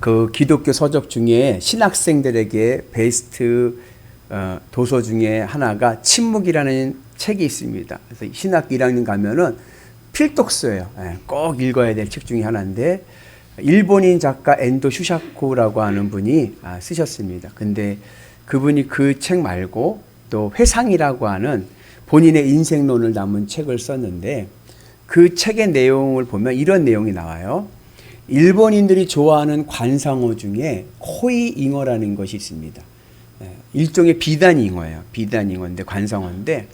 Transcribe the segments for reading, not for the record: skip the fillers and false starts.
그 기독교 서적 중에 신학생들에게 베스트 도서 중에 하나가 침묵이라는 책이 있습니다. 그래서 신학 1학년 가면은 필독서예요. 꼭 읽어야 될 책 중에 하나인데 일본인 작가 엔도 슈샤코라고 하는 분이 쓰셨습니다. 근데 그분이 그 책 말고 또 회상이라고 하는 본인의 인생론을 담은 책을 썼는데 그 책의 내용을 보면 이런 내용이 나와요. 일본인들이 좋아하는 관상어 중에 코이잉어라는 것이 있습니다. 일종의 비단잉어예요. 비단잉어인데 관상어인데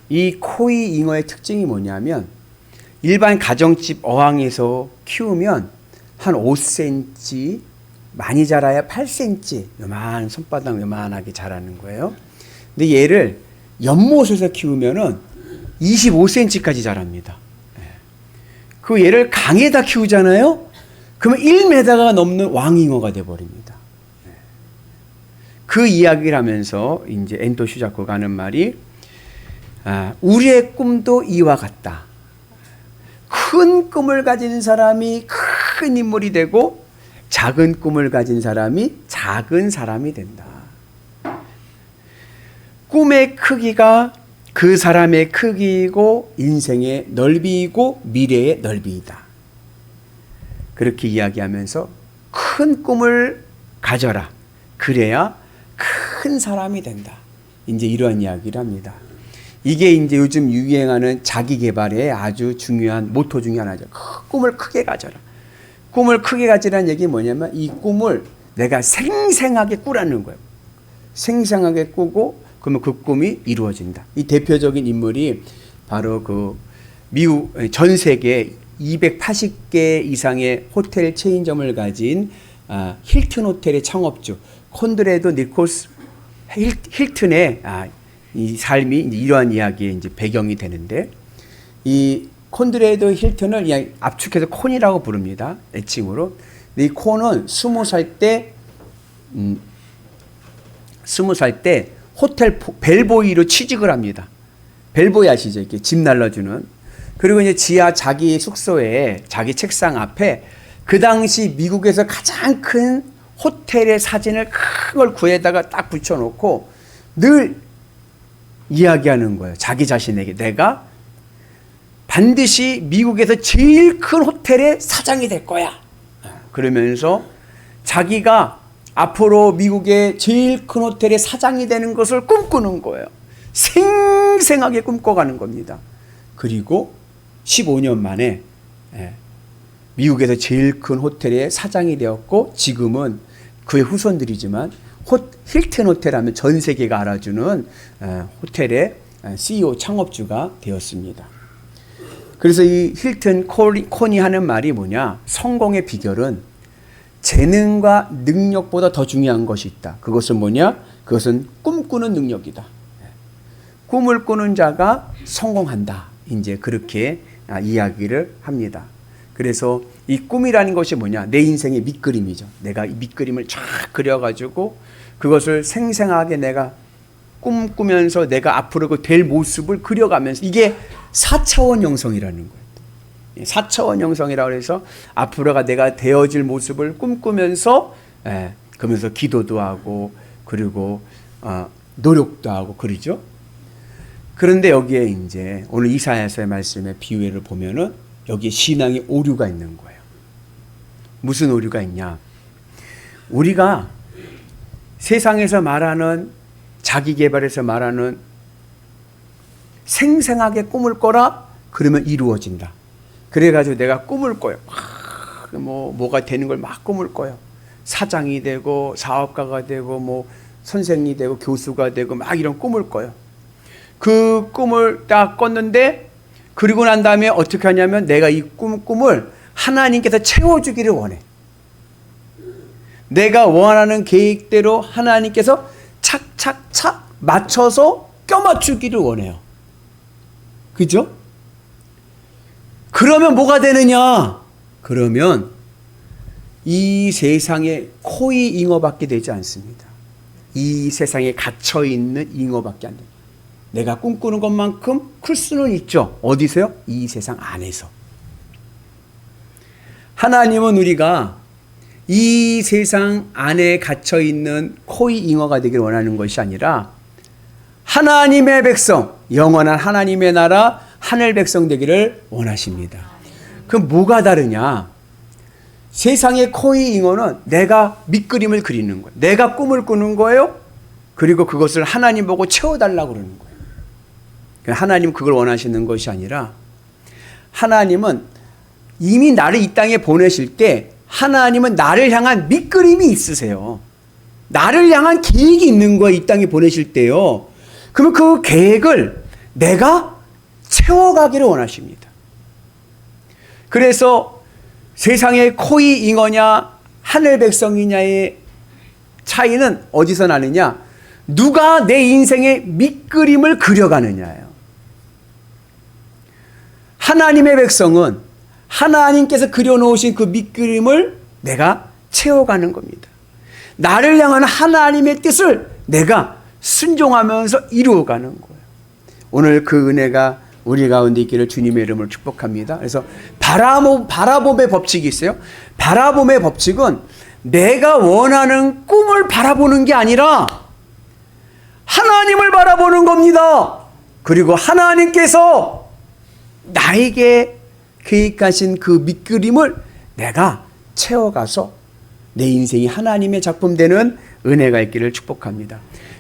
이 코이잉어의 특징이 뭐냐면 일반 가정집 어항에서 키우면 한 5cm, 많이 자라야 8cm, 요만 손바닥 요만하게 자라는 거예요. 근데 얘를 연못에서 키우면은 25cm까지 자랍니다. 그 얘를 강에다 키우잖아요. 그러면 1m가 넘는 왕잉어가 돼버립니다. 그 이야기를 하면서 이제 엔토 슈자코가 하는 말이 우리의 꿈도 이와 같다. 큰 꿈을 가진 사람이 큰 인물이 되고 작은 꿈을 가진 사람이 작은 사람이 된다. 꿈의 크기가 그 사람의 크기이고 인생의 넓이이고 미래의 넓이이다. 그렇게 이야기하면서 큰 꿈을 가져라. 그래야 큰 사람이 된다. 이제 이러한 이야기를 합니다. 이게 이제 요즘 유행하는 자기 개발의 아주 중요한 모토 중에 하나죠. 꿈을 크게 가져라. 꿈을 크게 가지라는 얘기 뭐냐면 이 꿈을 내가 생생하게 꾸라는 거예요. 생생하게 꾸고 그러면 그 꿈이 이루어진다. 이 대표적인 인물이 바로 그 미국 전 세계 280개 이상의 호텔 체인점을 가진 힐튼 호텔의 창업주 콘드레드 니콜스 힐튼의 이 삶이 이제 이러한 이야기의 이제 배경이 되는데 이 콘드레드 힐튼을 그냥 압축해서 콘이라고 부릅니다. 애칭으로. 근데 이 콘은 20살 때 호텔 벨보이로 취직을 합니다. 벨보이 아시죠? 이렇게 집 날라주는. 그리고 이제 지하 자기 숙소에 자기 책상 앞에 그 당시 미국에서 가장 큰 호텔의 사진을 큰 걸 구해다가 딱 붙여놓고 늘 이야기하는 거예요. 자기 자신에게 내가 반드시 미국에서 제일 큰 호텔의 사장이 될 거야. 그러면서 자기가 앞으로 미국의 제일 큰 호텔의 사장이 되는 것을 꿈꾸는 거예요. 생생하게 꿈꿔가는 겁니다. 그리고 15년 만에 미국에서 제일 큰 호텔의 사장이 되었고 지금은 그의 후손들이지만 힐튼 호텔 하면 전 세계가 알아주는 호텔의 CEO 창업주가 되었습니다. 그래서 이 힐튼 콘이 하는 말이 뭐냐? 성공의 비결은 재능과 능력보다 더 중요한 것이 있다. 그것은 뭐냐? 그것은 꿈꾸는 능력이다. 꿈을 꾸는 자가 성공한다. 이제 그렇게 이야기를 합니다. 그래서 이 꿈이라는 것이 뭐냐? 내 인생의 밑그림이죠. 내가 이 밑그림을 쫙 그려가지고 그것을 생생하게 내가 꿈꾸면서 내가 앞으로 그 될 모습을 그려가면서 이게 4차원 형성이라는 거예요. 4차원 형성이라고 해서 앞으로가 내가 되어질 모습을 꿈꾸면서 그러면서 기도도 하고 그리고 노력도 하고 그러죠. 그런데 여기에 이제 오늘 이사야서의 말씀의 비유를 보면은 여기에 신앙의 오류가 있는 거예요. 무슨 오류가 있냐? 우리가 세상에서 말하는 자기 개발에서 말하는 생생하게 꿈을 꿔라 그러면 이루어진다. 그래가지고 내가 꿈을 꿔요. 뭐가 되는 걸 막 꿈을 꿔요. 사장이 되고 사업가가 되고 뭐 선생이 되고 교수가 되고 막 이런 꿈을 꿔요. 그 꿈을 딱 꿨는데 그리고 난 다음에 어떻게 하냐면 내가 이 꿈을 하나님께서 채워주기를 원해. 내가 원하는 계획대로 하나님께서 착착착 맞춰서 껴맞추기를 원해요. 그죠? 그러면 뭐가 되느냐? 그러면 이 세상에 코이 잉어밖에 되지 않습니다. 이 세상에 갇혀있는 잉어밖에 안 돼요. 내가 꿈꾸는 것만큼 클 수는 있죠. 어디서요? 이 세상 안에서. 하나님은 우리가 이 세상 안에 갇혀 있는 코이 잉어가 되길 원하는 것이 아니라 하나님의 백성, 영원한 하나님의 나라 하늘 백성 되기를 원하십니다. 그럼 뭐가 다르냐? 세상의 코이 잉어는 내가 밑그림을 그리는 거예요. 내가 꿈을 꾸는 거예요. 그리고 그것을 하나님 보고 채워달라고 그러는 거예요. 하나님 그걸 원하시는 것이 아니라 하나님은 이미 나를 이 땅에 보내실 때 하나님은 나를 향한 밑그림이 있으세요. 나를 향한 계획이 있는 거예요. 이 땅에 보내실 때요. 그러면 그 계획을 내가 채워가기를 원하십니다. 그래서 세상의 코이 잉어냐 하늘 백성이냐의 차이는 어디서 나느냐? 누가 내 인생의 밑그림을 그려가느냐예요. 하나님의 백성은 하나님께서 그려놓으신 그 밑그림을 내가 채워가는 겁니다. 나를 향한 하나님의 뜻을 내가 순종하면서 이루어가는 거예요. 오늘 그 은혜가 우리 가운데 있기를 주님의 이름으로 축복합니다. 그래서 바라봄의 법칙이 있어요. 바라봄의 법칙은 내가 원하는 꿈을 바라보는 게 아니라 하나님을 바라보는 겁니다. 그리고 하나님께서 나에게 계획하신 그 밑그림을 내가 채워가서 내 인생이 하나님의 작품 되는 은혜가 있기를 축복합니다.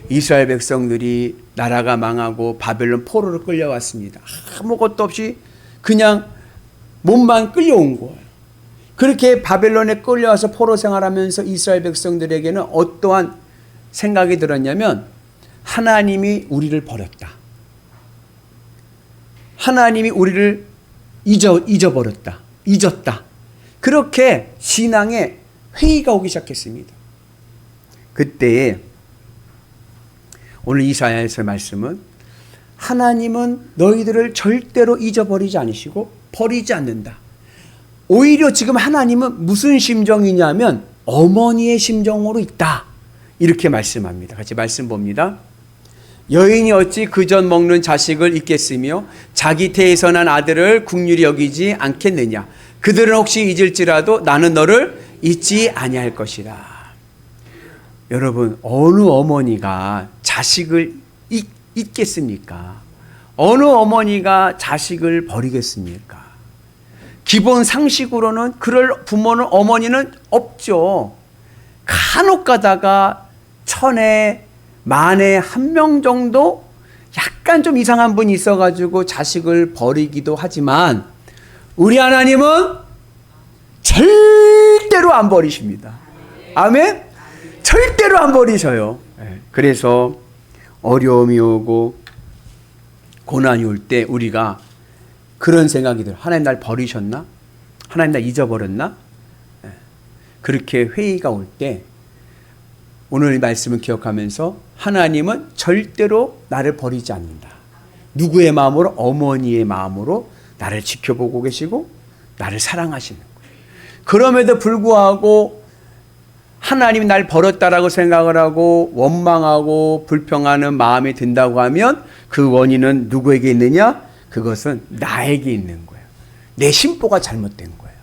이스라엘 백성들이 나라가 망하고 바벨론 포로로 끌려왔습니다. 아무것도 없이 그냥 몸만 끌려온 거예요. 그렇게 바벨론에 끌려와서 포로 생활하면서 이스라엘 백성들에게는 어떠한 생각이 들었냐면 하나님이 우리를 버렸다. 하나님이 우리를 잊어버렸다. 잊었다. 그렇게 신앙에 회의가 오기 시작했습니다. 그때에 오늘 이사야에서의 말씀은 하나님은 너희들을 절대로 잊어버리지 않으시고 버리지 않는다. 오히려 지금 하나님은 무슨 심정이냐면 어머니의 심정으로 있다. 이렇게 말씀합니다. 같이 말씀 봅니다. 여인이 어찌 그전 먹는 자식을 잊겠으며 자기 태에서 난 아들을 긍휼히 여기지 않겠느냐. 그들은 혹시 잊을지라도 나는 너를 잊지 아니할 것이라. 여러분, 어느 어머니가 자식을 잊겠습니까? 어느 어머니가 자식을 버리겠습니까? 기본 상식으로는 그럴 부모는 어머니는 없죠. 간혹 가다가 천에 만에 한 명 정도 약간 좀 이상한 분이 있어가지고 자식을 버리기도 하지만 우리 하나님은 절대로 안 버리십니다. 아멘? 절대로 안 버리셔요. 그래서 어려움이 오고 고난이 올 때 우리가 그런 생각이 들어요. 하나님 날 버리셨나? 하나님 날 잊어버렸나? 그렇게 회의가 올 때 오늘 이 말씀을 기억하면서 하나님은 절대로 나를 버리지 않는다. 누구의 마음으로? 어머니의 마음으로 나를 지켜보고 계시고 나를 사랑하시는 거예요. 그럼에도 불구하고 하나님이 날 버렸다라고 생각을 하고 원망하고 불평하는 마음이 든다고 하면 그 원인은 누구에게 있느냐? 그것은 나에게 있는 거예요. 내 심보가 잘못된 거예요.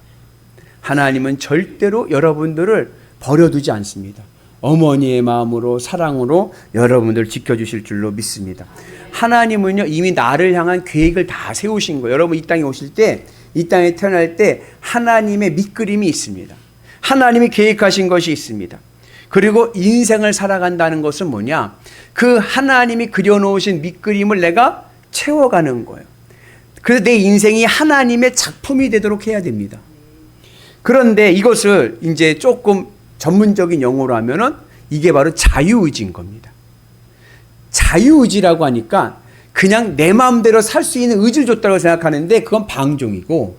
하나님은 절대로 여러분들을 버려두지 않습니다. 어머니의 마음으로 사랑으로 여러분들을 지켜주실 줄로 믿습니다. 하나님은요 이미 나를 향한 계획을 다 세우신 거예요. 여러분 이 땅에 오실 때, 이 땅에 태어날 때 하나님의 밑그림이 있습니다. 하나님이 계획하신 것이 있습니다. 그리고 인생을 살아간다는 것은 뭐냐? 그 하나님이 그려놓으신 밑그림을 내가 채워가는 거예요. 그래서 내 인생이 하나님의 작품이 되도록 해야 됩니다. 그런데 이것을 이제 조금 전문적인 용어로 하면은 이게 바로 자유의지인 겁니다. 자유의지라고 하니까 그냥 내 마음대로 살 수 있는 의지를 줬다고 생각하는데 그건 방종이고,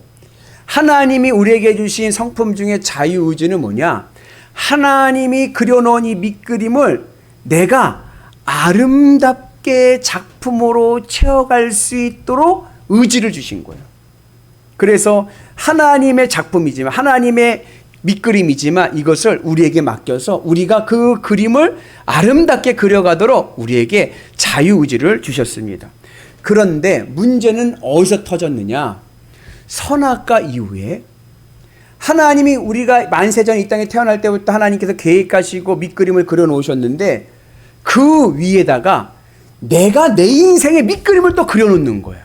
하나님이 우리에게 주신 성품 중에 자유의지는 뭐냐? 하나님이 그려놓은 이 밑그림을 내가 아름답게 작품으로 채워갈 수 있도록 의지를 주신 거예요. 그래서 하나님의 작품이지만, 하나님의 밑그림이지만 이것을 우리에게 맡겨서 우리가 그 그림을 아름답게 그려가도록 우리에게 자유의지를 주셨습니다. 그런데 문제는 어디서 터졌느냐? 선악과 이후에 하나님이 우리가 만세전 이 땅에 태어날 때부터 하나님께서 계획하시고 밑그림을 그려놓으셨는데 그 위에다가 내가 내 인생의 밑그림을 또 그려놓는 거예요.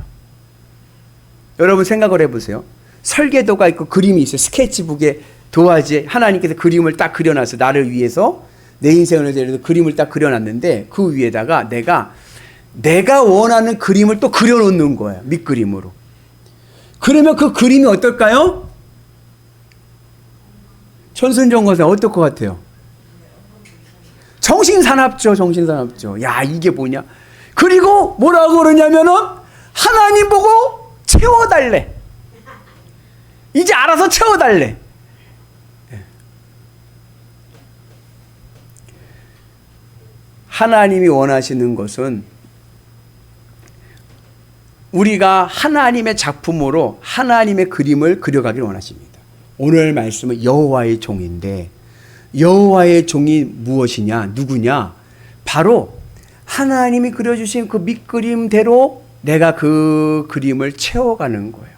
여러분 생각을 해보세요. 설계도가 있고 그림이 있어요. 스케치북에 도화지에 하나님께서 그림을 딱 그려놨어요. 나를 위해서 내 인생을 위해서 그림을 딱 그려놨는데 그 위에다가 내가 원하는 그림을 또 그려놓는 거예요. 밑그림으로. 그러면 그 그림이 어떨까요? 천순정 권사 어떨 것 같아요? 정신사납죠. 정신사납죠. 야, 이게 뭐냐? 그리고 뭐라고 그러냐면은 하나님 보고 채워달래. 이제 알아서 채워달래. 하나님이 원하시는 것은 우리가 하나님의 작품으로 하나님의 그림을 그려가기를 원하십니다. 오늘 말씀은 여호와의 종인데 여호와의 종이 무엇이냐? 누구냐? 바로 하나님이 그려주신 그 밑그림대로 내가 그 그림을 채워가는 거예요.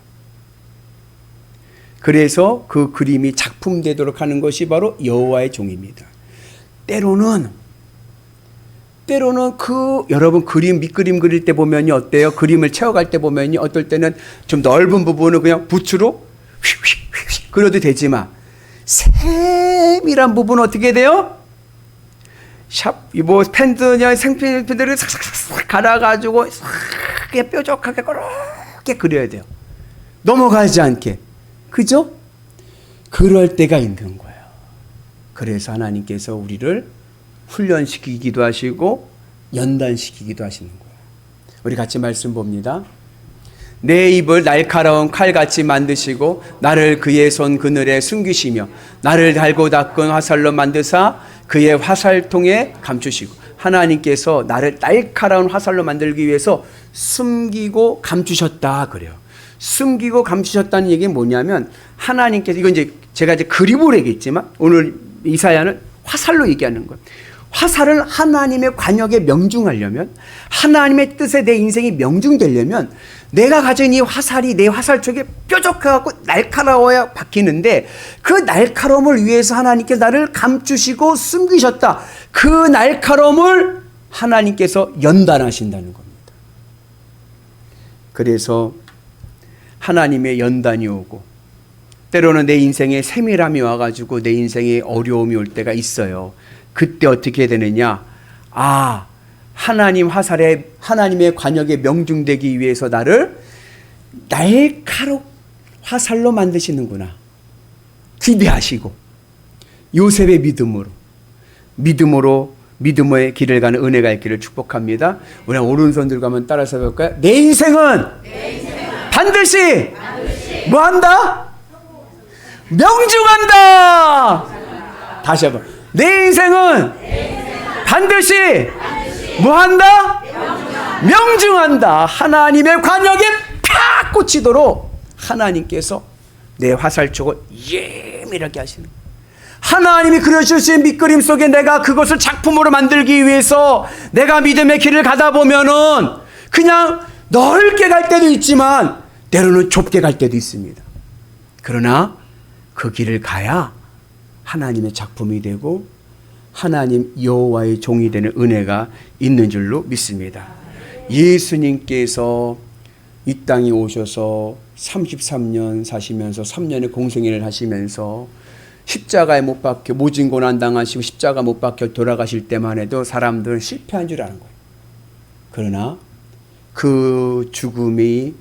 그래서 그 그림이 작품되도록 하는 것이 바로 여호와의 종입니다. 때로는 여러분 밑그림 그릴 때 보면요 어때요? 그림을 채워갈 때 보면요 어떨 때는 좀 넓은 부분을 그냥 붓으로 휙휙휙 그려도 되지만 셈이란 부분은 어떻게 돼요? 펜드냐 생펜들을 싹싹싹 갈아가지고 싹 뾰족하게 그렇게 그려야 돼요. 넘어가지 않게. 그죠? 그럴 때가 있는 거예요. 그래서 하나님께서 우리를 훈련시키기도 하시고 연단시키기도 하시는 거예요. 우리 같이 말씀 봅니다. 내 입을 날카로운 칼같이 만드시고 나를 그의 손 그늘에 숨기시며 나를 달고 닦은 화살로 만드사 그의 화살통에 감추시고 하나님께서 나를 날카로운 화살로 만들기 위해서 숨기고 감추셨다 그래요. 숨기고 감추셨다는 얘기는 뭐냐면 하나님께서 이건 이제 제가 이제 그림으로 얘기했지만 오늘 이사야는 화살로 얘기하는 거예요. 화살을 하나님의 관역에 명중하려면 하나님의 뜻에 내 인생이 명중되려면 내가 가진 이 화살이 내 화살 쪽에 뾰족해갖고 날카로워야 박히는데 그 날카로움을 위해서 하나님께서 나를 감추시고 숨기셨다. 그 날카로움을 하나님께서 연단하신다는 겁니다. 그래서 하나님의 연단이 오고 때로는 내 인생에 세밀함이 와가지고 내 인생에 어려움이 올 때가 있어요. 그때 어떻게 되느냐? 하나님 화살에 하나님의 관역에 명중되기 위해서 나를 날카로운 화살로 만드시는구나. 기대하시고 요셉의 믿음의 길을 가는 은혜 갈 길을 축복합니다. 우리 오른손 들고 한번 따라서 볼까요? 내 인생은 반드시 뭐한다? 명중한다. 다시 한번. 내 인생은 반드시 뭐한다? 명중한다. 하나님의 관역에 팍 꽂히도록 하나님께서 내 화살촉을 예민하게 하시는 거예요. 하나님이 그려주신 밑그림 속에 내가 그것을 작품으로 만들기 위해서 내가 믿음의 길을 가다 보면은 그냥 넓게 갈 때도 있지만 때로는 좁게 갈 때도 있습니다. 그러나 그 길을 가야 하나님의 작품이 되고 하나님 여호와의 종이 되는 은혜가 있는 줄로 믿습니다. 예수님께서 이 땅에 오셔서 33년 사시면서 3년의 공생애를 하시면서 십자가에 못 박혀 모진 고난 당하시고 십자가 못 박혀 돌아가실 때만 해도 사람들은 실패한 줄 아는 거예요. 그러나 그 죽음이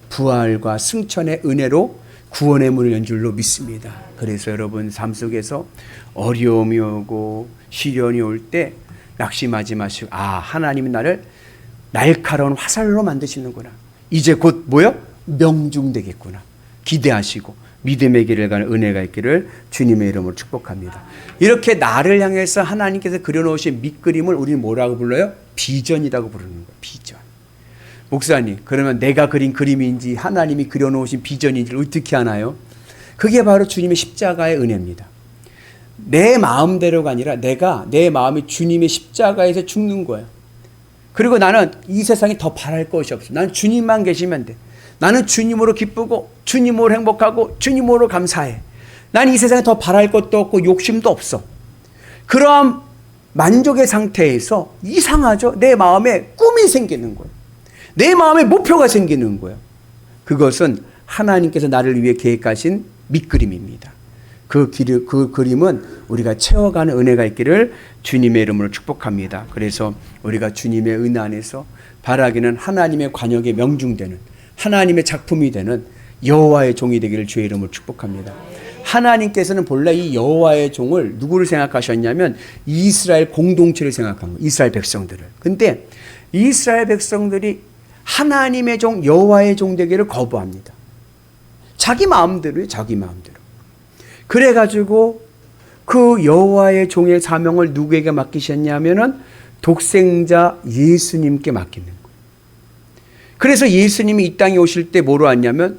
부활과 승천의 은혜로 구원의 문을 연 줄로 믿습니다. 그래서 여러분 삶 속에서 어려움이 오고 시련이 올 때 낙심하지 마시고 하나님이 나를 날카로운 화살로 만드시는구나. 이제 곧 뭐요? 명중되겠구나. 기대하시고 믿음의 길을 가는 은혜가 있기를 주님의 이름으로 축복합니다. 이렇게 나를 향해서 하나님께서 그려놓으신 밑그림을 우리는 뭐라고 불러요? 비전이라고 부르는 거예요. 비전. 목사님, 그러면 내가 그린 그림인지 하나님이 그려놓으신 비전인지를 어떻게 하나요? 그게 바로 주님의 십자가의 은혜입니다. 내 마음대로가 아니라 내 마음이 주님의 십자가에서 죽는 거예요. 그리고 나는 이 세상에 더 바랄 것이 없어. 나는 주님만 계시면 돼. 나는 주님으로 기쁘고 주님으로 행복하고 주님으로 감사해. 난 이 세상에 더 바랄 것도 없고 욕심도 없어. 그러한 만족의 상태에서 이상하죠? 내 마음에 꿈이 생기는 거예요. 내 마음에 목표가 생기는 거예요. 그것은 하나님께서 나를 위해 계획하신 밑그림입니다. 그 그림은 우리가 채워가는 은혜가 있기를 주님의 이름으로 축복합니다. 그래서 우리가 주님의 은혜 안에서 바라기는 하나님의 관역에 명중되는 하나님의 작품이 되는 여호와의 종이 되기를 주의 이름으로 축복합니다. 하나님께서는 본래 이 여호와의 종을 누구를 생각하셨냐면 이스라엘 공동체를 생각한 거예요. 이스라엘 백성들을. 근데 이스라엘 백성들이 하나님의 종 여호와의 종 되기를 거부합니다. 자기 마음대로요. 자기 마음대로. 그래가지고 그 여호와의 종의 사명을 누구에게 맡기셨냐면은 독생자 예수님께 맡기는 거예요. 그래서 예수님이 이 땅에 오실 때 뭐로 왔냐면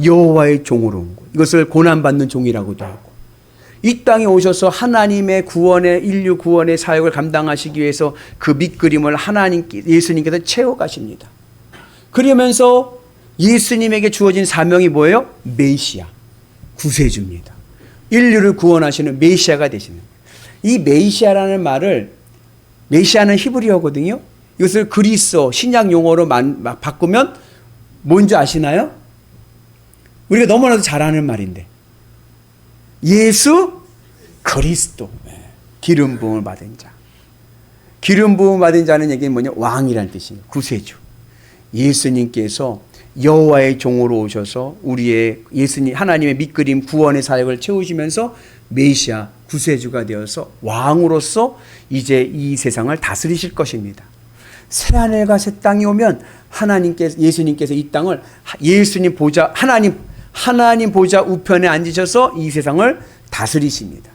여호와의 종으로 온 거예요. 이것을 고난받는 종이라고도 하고, 이 땅에 오셔서 하나님의 구원의 인류 구원의 사역을 감당하시기 위해서 그 밑그림을 예수님께서 채워가십니다. 그러면서 예수님에게 주어진 사명이 뭐예요? 메시아, 구세주입니다. 인류를 구원하시는 메시아가 되시는 거예요. 이 메시아라는 말을, 메시아는 히브리어거든요. 이것을 그리스어 신약 용어로 바꾸면 뭔지 아시나요? 우리가 너무나도 잘 아는 말인데, 예수 그리스도, 기름 부음을 받은 자. 기름 부음을 받은 자는 얘기는 뭐냐? 왕이라는 뜻이에요. 구세주. 예수님께서 여호와의 종으로 오셔서 우리의 예수님 하나님의 밑그림 구원의 사역을 채우시면서 메시아 구세주가 되어서 왕으로서 이제 이 세상을 다스리실 것입니다. 새하늘과 새 땅이 오면 예수님께서 이 땅을 예수님 보좌 하나님 보좌 우편에 앉으셔서 이 세상을 다스리십니다.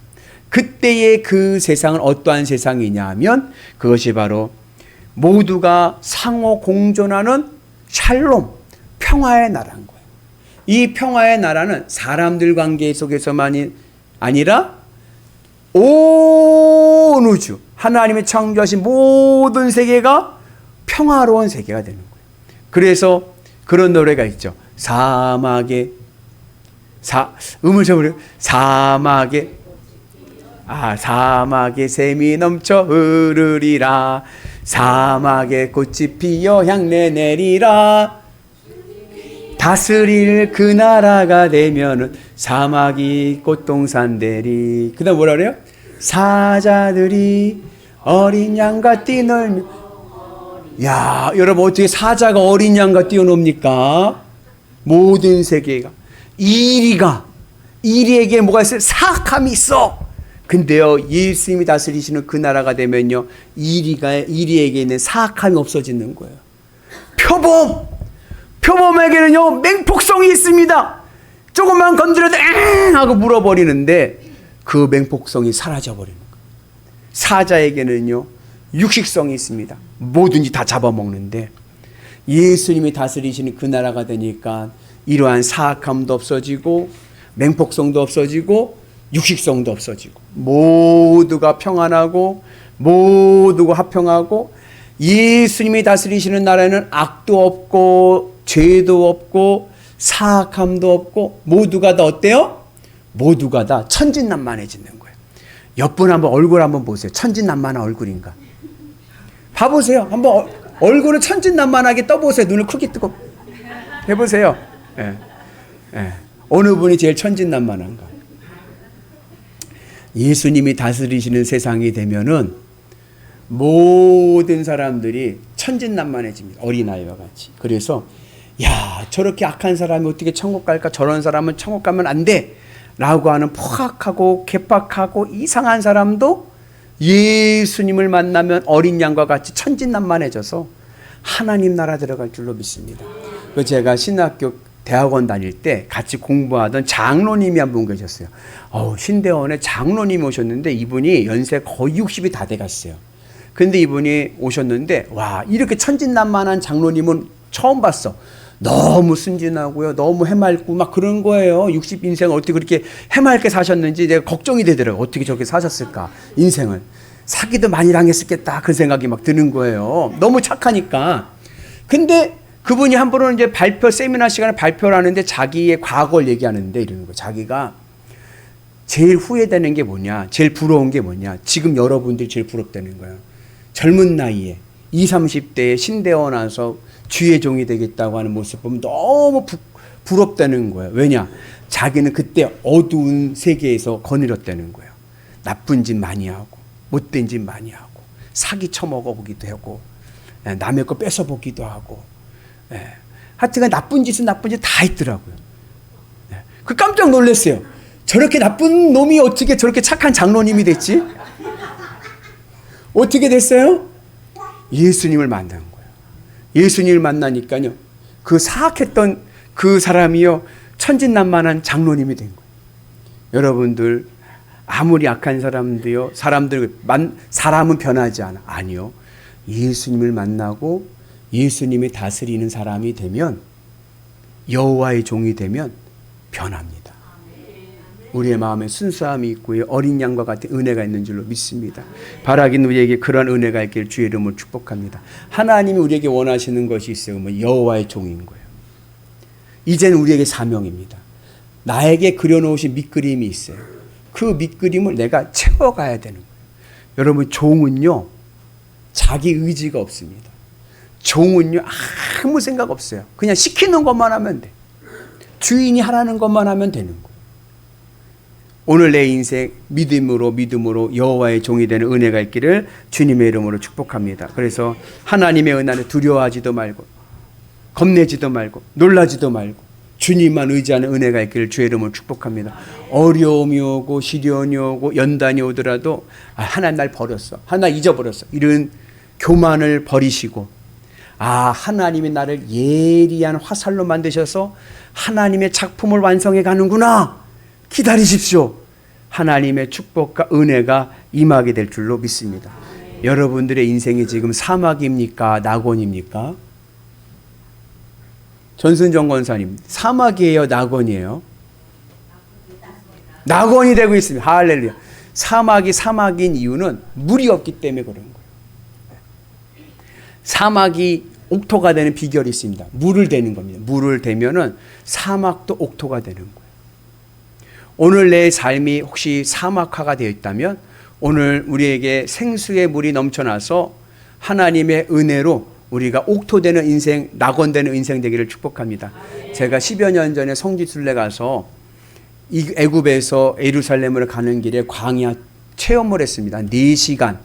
그때의 그 세상은 어떠한 세상이냐 하면 그것이 바로 모두가 상호 공존하는 샬롬, 평화의 나라인 거예요. 이 평화의 나라는 사람들 관계 속에서만이 아니라 온 우주, 하나님이 창조하신 모든 세계가 평화로운 세계가 되는 거예요. 그래서 그런 노래가 있죠. 사막에 샘이 넘쳐 흐르리라. 사막에 꽃이 피어 향내 내리라. 다스릴 그 나라가 되면은 사막이 꽃동산 되리. 그 다음 뭐라 그래요? 사자들이 어린 양과 뛰놀며. 야, 여러분 어떻게 사자가 어린 양과 뛰어놉니까? 모든 세계가. 이리에게 뭐가 있어요? 사악함이 있어. 근데요, 예수님이 다스리시는 그 나라가 되면요, 이리에게 있는 사악함이 없어지는 거예요. 표범에게는요, 맹폭성이 있습니다. 조금만 건드려도 엥 하고 물어버리는데 그 맹폭성이 사라져버리는 거예요. 사자에게는요, 육식성이 있습니다. 뭐든지 다 잡아먹는데 예수님이 다스리시는 그 나라가 되니까 이러한 사악함도 없어지고 맹폭성도 없어지고 육식성도 없어지고 모두가 평안하고 모두가 화평하고, 예수님이 다스리시는 나라에는 악도 없고 죄도 없고 사악함도 없고 모두가 다 어때요? 모두가 다 천진난만해지는 거예요. 옆분 한번 얼굴 한번 보세요. 천진난만한 얼굴인가? 봐보세요. 한번 얼굴을 천진난만하게 떠보세요. 눈을 크게 뜨고 해보세요. 어느 분이 제일 천진난만한가? 예수님이 다스리시는 세상이 되면은 모든 사람들이 천진난만해집니다. 어린아이와 같이. 그래서 야, 저렇게 악한 사람이 어떻게 천국 갈까? 저런 사람은 천국 가면 안 돼! 라고 하는 포악하고 개팍하고 이상한 사람도 예수님을 만나면 어린 양과 같이 천진난만해져서 하나님 나라 들어갈 줄로 믿습니다. 제가 신학교 대학원 다닐 때 같이 공부하던 장로님이 한 분 계셨어요. 신대원에 장로님이 오셨는데 이분이 연세 거의 60이 다 돼갔어요. 근데 이분이 오셨는데 와, 이렇게 천진난만한 장로님은 처음 봤어. 너무 순진하고요, 너무 해맑고 막 그런 거예요. 60 인생을 어떻게 그렇게 해맑게 사셨는지 내가 걱정이 되더라고요. 어떻게 저렇게 사셨을까, 인생을. 사기도 많이 당했었겠다, 그 생각이 막 드는 거예요. 너무 착하니까. 근데 그분이 한 번은 이제 세미나 시간에 발표를 하는데 자기의 과거를 얘기하는데 이러는 거예요. 자기가 제일 후회되는 게 뭐냐? 제일 부러운 게 뭐냐? 지금 여러분들이 제일 부럽다는 거예요. 젊은 나이에 20, 30대에 신대원 나서 주의 종이 되겠다고 하는 모습 보면 너무 부럽다는 거예요. 왜냐? 자기는 그때 어두운 세계에서 거느렸다는 거예요. 나쁜 짓 많이 하고 못된 짓 많이 하고 사기 쳐먹어 보기도 하고 남의 거 뺏어 보기도 하고 하여튼간 나쁜 짓은 나쁜 짓 다 있더라고요. 그 깜짝 놀랐어요. 저렇게 나쁜 놈이 어떻게 저렇게 착한 장로님이 됐지? 어떻게 됐어요? 예수님을 만난 거예요. 예수님을 만나니까요. 그 사악했던 그 사람이요. 천진난만한 장로님이 된 거예요. 여러분들 아무리 악한 사람도요. 사람은 변하지 않아. 아니요. 예수님을 만나고 예수님이 다스리는 사람이 되면 여호와의 종이 되면 변합니다. 우리의 마음에 순수함이 있고요. 어린 양과 같은 은혜가 있는 줄로 믿습니다. 바라긴 우리에게 그런 은혜가 있기를 주의 이름으로 축복합니다. 하나님이 우리에게 원하시는 것이 있어요. 여호와의 종인 거예요. 이제는 우리에게 사명입니다. 나에게 그려놓으신 밑그림이 있어요. 그 밑그림을 내가 채워가야 되는 거예요. 여러분 종은요. 자기 의지가 없습니다. 종은요. 아무 생각 없어요. 그냥 시키는 것만 하면 돼. 주인이 하라는 것만 하면 되는 거예요. 오늘 내 인생 믿음으로 여호와의 종이 되는 은혜가 있기를 주님의 이름으로 축복합니다. 그래서 하나님의 은혜는 두려워하지도 말고 겁내지도 말고 놀라지도 말고 주님만 의지하는 은혜가 있기를 주의 이름으로 축복합니다. 어려움이 오고 시련이 오고 연단이 오더라도 하나님 날 버렸어. 하나님 잊어버렸어. 이런 교만을 버리시고 하나님이 나를 예리한 화살로 만드셔서 하나님의 작품을 완성해 가는구나. 기다리십시오. 하나님의 축복과 은혜가 임하게 될 줄로 믿습니다. 여러분들의 인생이 지금 사막입니까? 낙원입니까? 전순정 권사님, 사막이에요? 낙원이에요? 낙원이 되고 있습니다. 할렐루야. 사막인 이유는 물이 없기 때문에 그런 거예요. 사막이 옥토가 되는 비결이 있습니다. 물을 대는 겁니다. 물을 대면은 사막도 옥토가 되는 거예요. 오늘 내 삶이 혹시 사막화가 되어 있다면 오늘 우리에게 생수의 물이 넘쳐나서 하나님의 은혜로 우리가 옥토되는 인생, 낙원되는 인생 되기를 축복합니다. 제가 10여 년 전에 성지순례 가서 애굽에서 예루살렘으로 가는 길에 광야 체험을 했습니다. 4시간.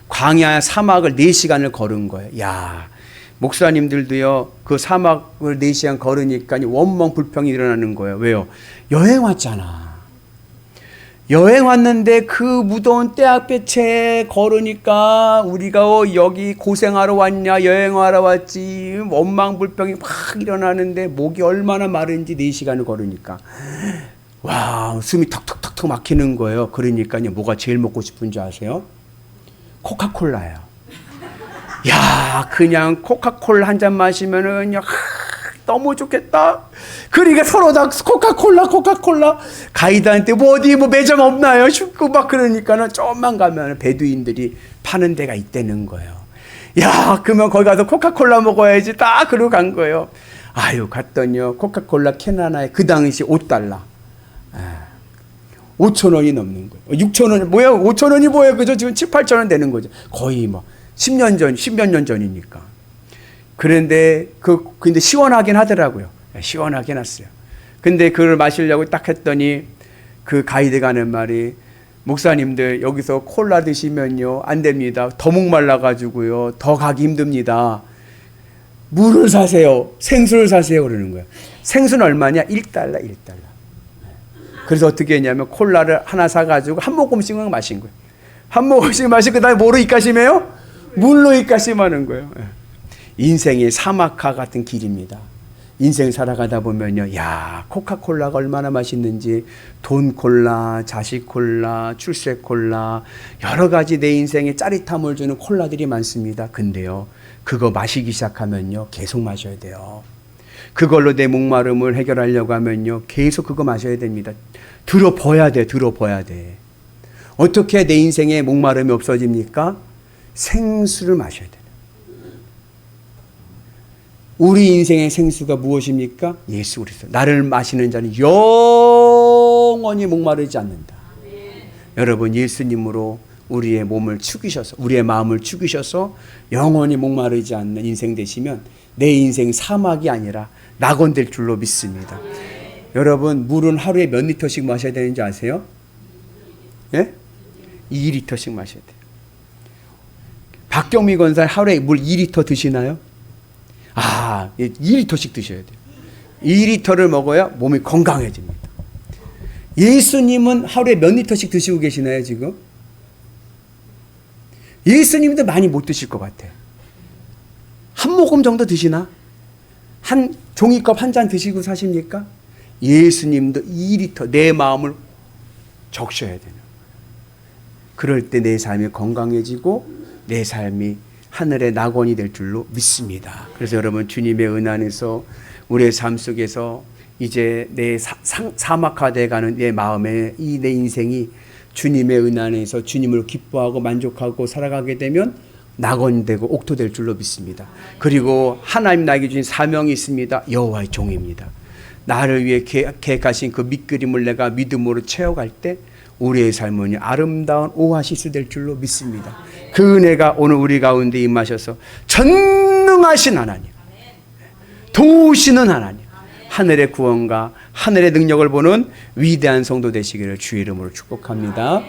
광야 사막을 4시간을 걸은 거예요. 야, 목사님들도요, 그 사막을 4시간 걸으니까 원망 불평이 일어나는 거예요. 왜요? 여행 왔잖아. 여행 왔는데 그 무더운 때학볕에 걸으니까 우리가 여기 고생하러 왔냐, 여행하러 왔지, 원망 불평이 막 일어나는데 목이 얼마나 마른지 4시간을 걸으니까. 와, 숨이 턱턱턱턱 막히는 거예요. 그러니까요, 뭐가 제일 먹고 싶은 줄 아세요? 코카콜라예요. 야, 그냥 코카콜라 한 잔 마시면은 그냥 너무 좋겠다. 그러니까 서로 다 코카콜라 가이드한테 어디 매점 없나요? 춥고 막 그러니까는 좀만 가면 베두인들이 파는 데가 있다는 거예요. 야, 그러면 거기 가서 코카콜라 먹어야지. 딱 그러고 간 거예요. 아유, 갔더니요, 코카콜라 캔 하나에 그 당시 $5. 5,000원이 넘는 거예요. 6,000원, 뭐야, 5,000원이 뭐예요? 그죠? 지금 7, 8,000원 되는 거죠. 거의 10몇 년 전이니까. 그런데, 근데 시원하긴 하더라고요. 시원하긴 했어요. 근데 그걸 마시려고 딱 했더니 그 가이드가 하는 말이, 목사님들 여기서 콜라 드시면요, 안 됩니다. 더 목말라가지고요, 더 가기 힘듭니다. 물을 사세요. 생수를 사세요. 그러는 거예요. 생수는 얼마냐? $1. 그래서 어떻게 했냐면 콜라를 하나 사가지고 한 모금씩만 마신 거예요. 한 모금씩 마시고 그다음에 뭐로 입가심해요? 물로 입가심하는 거예요. 인생의 사막화 같은 길입니다. 인생 살아가다 보면요, 야, 코카콜라가 얼마나 맛있는지, 돈 콜라, 자식 콜라, 출세 콜라, 여러 가지 내 인생에 짜릿함을 주는 콜라들이 많습니다. 근데요, 그거 마시기 시작하면요, 계속 마셔야 돼요. 그걸로 내 목마름을 해결하려고 하면요, 계속 그거 마셔야 됩니다. 들어버야 돼. 어떻게 내 인생에 목마름이 없어집니까? 생수를 마셔야 돼요. 우리 인생의 생수가 무엇입니까? 예수 그리스도. 나를 마시는 자는 영원히 목마르지 않는다. 여러분 예수님으로 우리의 몸을 죽이셔서 우리의 마음을 죽이셔서 영원히 목마르지 않는 인생 되시면 내 인생 사막이 아니라 낙원 될 줄로 믿습니다. 여러분 물은 하루에 몇 리터씩 마셔야 되는지 아세요? 예? 2리터씩 마셔야 돼요. 박경미 권사 하루에 물 2리터 드시나요? 2리터씩 드셔야 돼요. 2리터를 먹어야 몸이 건강해집니다. 예수님은 하루에 몇 리터씩 드시고 계시나요 지금? 예수님도 많이 못 드실 것 같아요. 한 모금 정도 드시나? 한 종이컵 한 잔 드시고 사십니까? 예수님도 2리터 내 마음을 적셔야 되는. 그럴 때 내 삶이 건강해지고 내 삶이 하늘의 낙원이 될 줄로 믿습니다. 그래서 여러분 주님의 은혜 안에서 우리의 삶 속에서 이제 내 사막화되어 가는 내 마음에 이 내 인생이 주님의 은혜 안에서 주님을 기뻐하고 만족하고 살아가게 되면 낙원되고 옥토될 줄로 믿습니다. 그리고 하나님 나에게 주신 사명이 있습니다. 여호와의 종입니다. 나를 위해 계획하신 그 밑그림을 내가 믿음으로 채워갈 때 우리의 삶은 아름다운 오아시스 될 줄로 믿습니다. 그 은혜가 오늘 우리 가운데 임하셔서 전능하신 하나님, 도우시는 하나님, 하늘의 구원과 하늘의 능력을 보는 위대한 성도 되시기를 주의 이름으로 축복합니다.